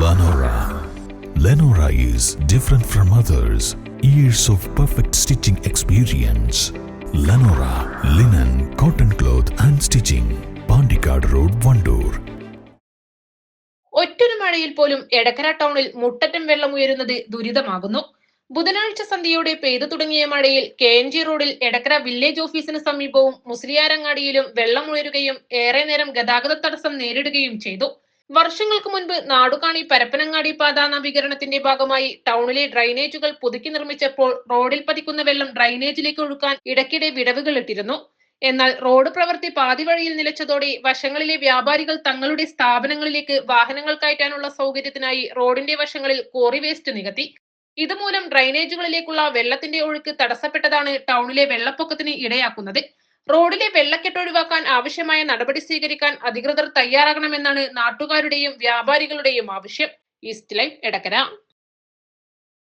Lenora. Lenora is different from others. Years of perfect stitching experience. Lenora linen, cotton cloth and stitching. Pandikad Road, Vandoor. ഒറ്റൊരു മഴയിൽ പോലും എടക്കര ടൗണിൽ മുട്ടറ്റം വെള്ളം ഉയരുന്നത് ദുരിതമാകുന്നു. ബുധനാഴ്ച സന്ധ്യയോടെ പെയ്തു തുടങ്ങിയ മഴയിൽ KNG റോഡിൽ എടക്കര വില്ലേജ് ഓഫീസിന് സമീപവും മുസ്ലിയാരങ്ങാടിയിലും വെള്ളം ഉയരുകയും ഏറെ നേരം ഗതാഗത തടസ്സം നേരിടുകയും ചെയ്തു. വർഷങ്ങൾക്ക് മുൻപ് നാടുകാണി പരപ്പനങ്ങാടി പാത നവീകരണത്തിന്റെ ഭാഗമായി ടൗണിലെ ഡ്രൈനേജുകൾ പുതുക്കി നിർമ്മിച്ചപ്പോൾ റോഡിൽ പതിക്കുന്ന വെള്ളം ഡ്രൈനേജിലേക്ക് ഒഴുക്കാൻ ഇടയ്ക്കിടെ വിടവുകൾ ഇട്ടിരുന്നു. എന്നാൽ റോഡ് പ്രവൃത്തി പാതി വഴിയിൽ നിലച്ചതോടെ വശങ്ങളിലെ വ്യാപാരികൾ തങ്ങളുടെ സ്ഥാപനങ്ങളിലേക്ക് വാഹനങ്ങൾ കയറ്റാനുള്ള സൗകര്യത്തിനായി റോഡിന്റെ വശങ്ങളിൽ കോറി വേസ്റ്റ് നികത്തി. ഇതുമൂലം ഡ്രൈനേജുകളിലേക്കുള്ള വെള്ളത്തിന്റെ ഒഴുക്ക് തടസ്സപ്പെട്ടതാണ് ടൗണിലെ വെള്ളപ്പൊക്കത്തിന് ഇടയാക്കുന്നത്. റോഡിലെ വെള്ളക്കെട്ട് ഒഴിവാക്കാൻ ആവശ്യമായ നടപടി സ്വീകരിക്കാൻ അധികൃതർ തയ്യാറാകണമെന്നാണ് നാട്ടുകാരുടെയും വ്യാപാരികളുടെയും ആവശ്യം. East live, Edakkara.